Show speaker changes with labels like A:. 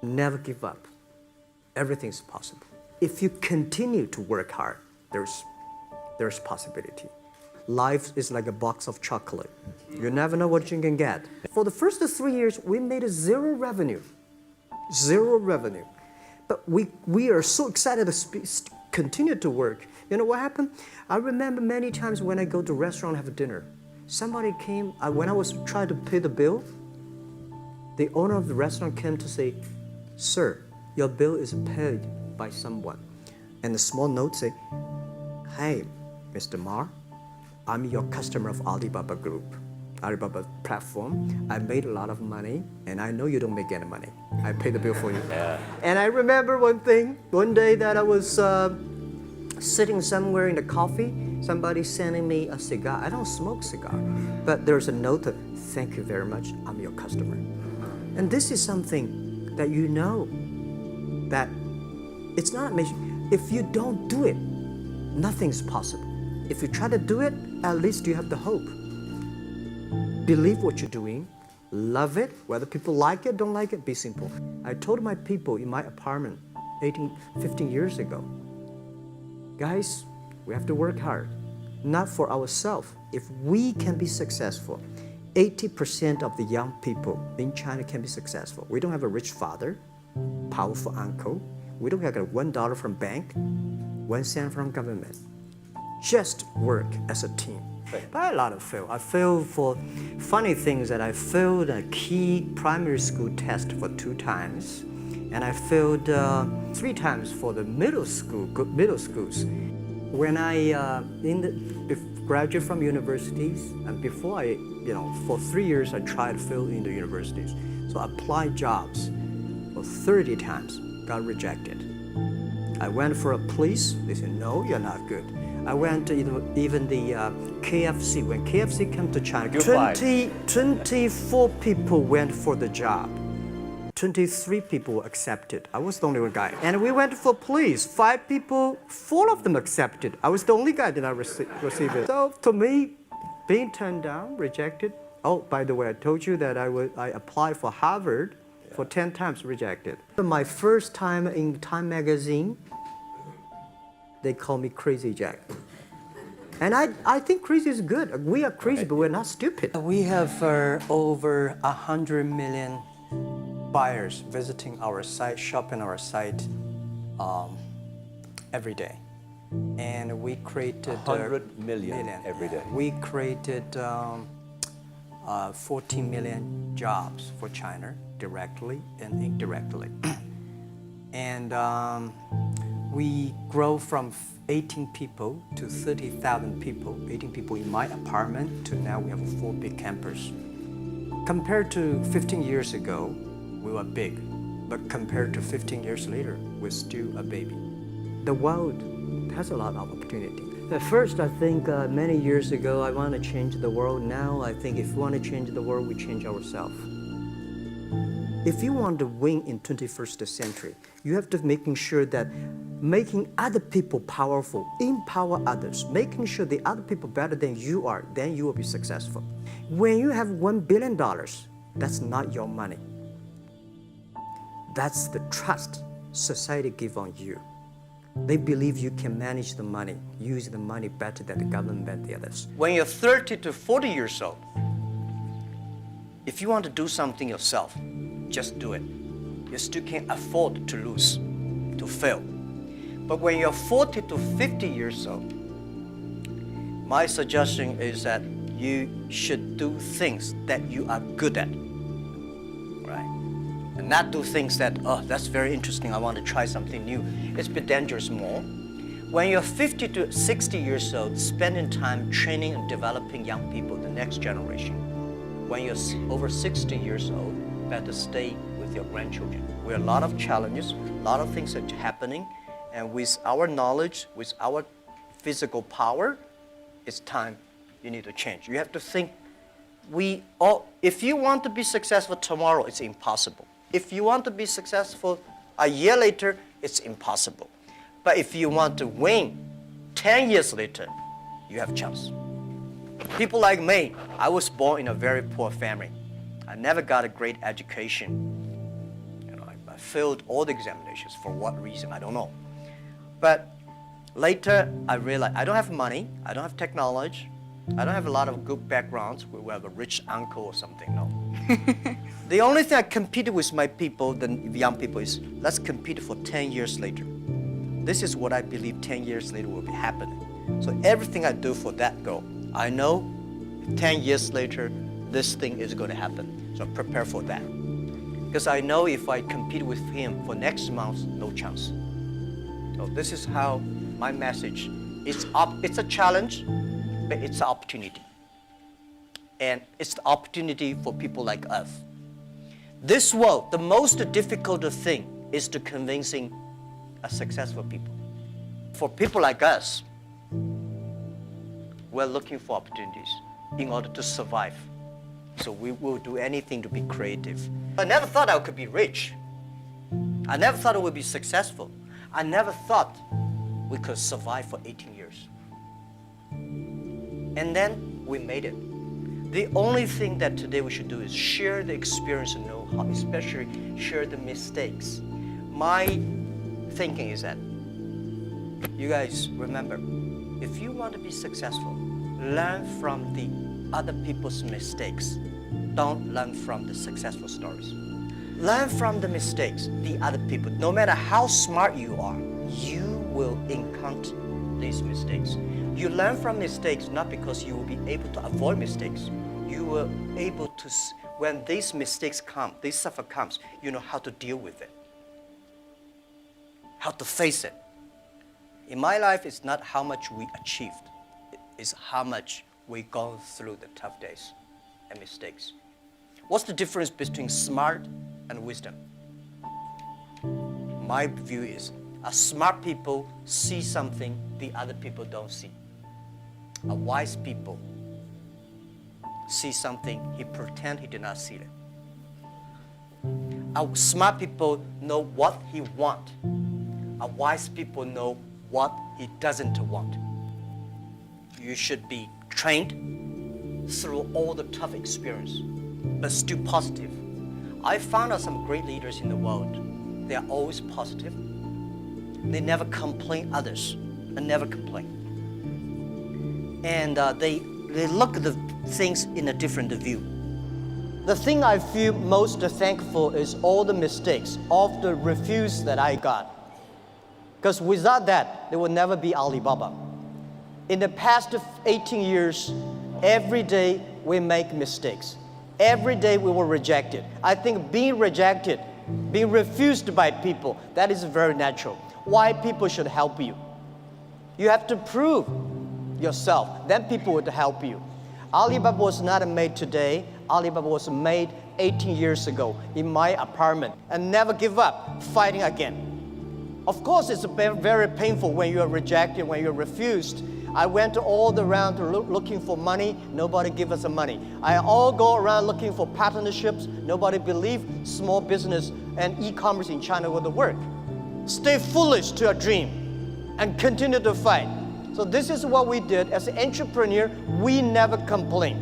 A: Never give up. Everything is possible. If you continue to work hard, there's possibility. Life is like a box of chocolate. You never know what you can get. For the first 3 years, we made zero revenue. Zero revenue. But we are so excited to continue to work. You know what happened? I remember many times when I go to a restaurant and have dinner, somebody came, when I was trying to pay the bill, the owner of the restaurant came to say, "Sir, your bill is paid by someone." And the small note say, "Hey, Mr. Ma, I'm your customer of Alibaba Group, Alibaba platform. I made a lot of money, and I know you don't make any money. I pay the bill for you."
B: Yeah.
A: And I remember one day that I was sitting somewhere in the coffee, somebody sending me a cigar. I don't smoke cigar, but there's a note, "Thank you very much, I'm your customer." And this is something that you know, that it's not amazing. If you don't do it, nothing's possible. If you try to do it, at least you have the hope. Believe what you're doing, love it, whether people like it, don't like it, be simple. I told my people in my apartment 15 years ago, guys, we have to work hard, not for ourselves. If we can be successful, 80% of the young people in China can be successful. We don't have a rich father, powerful uncle. We don't have $1 from bank, 1 cent from government. Just work as a team. But I had a lot of fail. I failed for funny things that I failed a key primary school test for 2 times, and I failed 3 times for the middle schools. When I graduated from universities, and before for 3 years I tried to fill in the universities. So I applied jobs for 30 times, got rejected. I went for a police, they said, "No, you're not good." I went to even the KFC. When KFC came to China, 24 people went for the job. 23 people were accepted. I was the only one guy. And we went for police. 5 people, 4 of them accepted. I was the only guy that did not receive it. So to me, being turned down, rejected. Oh, by the way, I told you that I applied for Harvard for 10 times, rejected. My first time in Time magazine, they call me Crazy Jack. And I think crazy is good. We are crazy, but we're not stupid. We have over 100 million buyers visiting our site, shopping our site every day. And we created
B: 100 million every day.
A: We created 14 million jobs for China, directly and indirectly. And we grow from 18 people to 30,000 people, 18 people in my apartment, to now we have 4 big campus. Compared to 15 years ago, we were big, but compared to 15 years later, we're still a baby. The world has a lot of opportunity. At first, I think many years ago, I want to change the world. Now, I think if we want to change the world, we change ourselves. If you want to win in 21st century, you have to making sure that making other people powerful, empower others, making sure the other people better than you are, then you will be successful. When you have $1 billion, that's not your money. That's the trust society give on you. They believe you can manage the money, use the money better than the government and the others. When you're 30 to 40 years old, if you want to do something yourself, just do it. You still can't afford to lose, to fail. But when you're 40 to 50 years old, my suggestion is that you should do things that you are good at, right? And not do things that, oh, that's very interesting, I want to try something new. It's a bit dangerous more. When you're 50 to 60 years old, spending time training and developing young people, the next generation. When you're over 60 years old, better stay with your grandchildren. We have a lot of challenges, a lot of things that are happening, and with our knowledge, with our physical power, it's time you need to change. You have to think, if you want to be successful tomorrow, it's impossible. If you want to be successful a year later, it's impossible. But if you want to win 10 years later, you have a chance. People like me, I was born in a very poor family. I never got a great education. I failed all the examinations. For what reason? I don't know. But later, I realized I don't have money. I don't have technology. I don't have a lot of good backgrounds. We have a rich uncle or something, no. The only thing I competed with my people, the young people, is let's compete for 10 years later. This is what I believe 10 years later will be happening. So everything I do for that goal, I know 10 years later, this thing is going to happen. So prepare for that. Because I know if I compete with him for next month, no chance. So this is how my message is. It's a challenge, but it's an opportunity. And it's the opportunity for people like us. This world, the most difficult thing is to convincing a successful people. For people like us, we're looking for opportunities in order to survive. So we will do anything to be creative. I never thought I could be rich. I never thought I would be successful. I never thought we could survive for 18 years. And then we made it. The only thing that today we should do is share the experience and know-how, especially share the mistakes. My thinking is that, you guys remember, if you want to be successful, learn from the other people's mistakes. Don't learn from the successful stories. Learn from the mistakes, the other people. No matter how smart you are, you will encounter these mistakes. You learn from mistakes not because you will be able to avoid mistakes. You will be able to, when these mistakes come, this suffer comes, you know how to deal with it, how to face it. In my life, it's not how much we achieved, it's how much we gone through the tough days and mistakes. What's the difference between smart and wisdom? My view is, a smart people see something the other people don't see. A wise people see something, he pretend he did not see it. A smart people know what he want. A wise people know what he doesn't want. You should be trained through all the tough experience, but still positive. I found out some great leaders in the world. They are always positive. They never complain others, and never complain. And they look at the things in a different view. The thing I feel most thankful is all the mistakes, all the refuse that I got. Because without that, there would never be Alibaba. In the past 18 years, every day we make mistakes. Every day we were rejected. I think being rejected, being refused by people, that is very natural. Why people should help you? You have to prove yourself, then people would help you. Alibaba was not made today. Alibaba was made 18 years ago in my apartment, and never give up, fighting again. Of course, it's very painful when you are rejected, when you're refused. I went all around looking for money. Nobody give us the money. I all go around looking for partnerships. Nobody believed small business and e-commerce in China would work. Stay foolish to a dream and continue to fight. So this is what we did. As an entrepreneur, we never complain.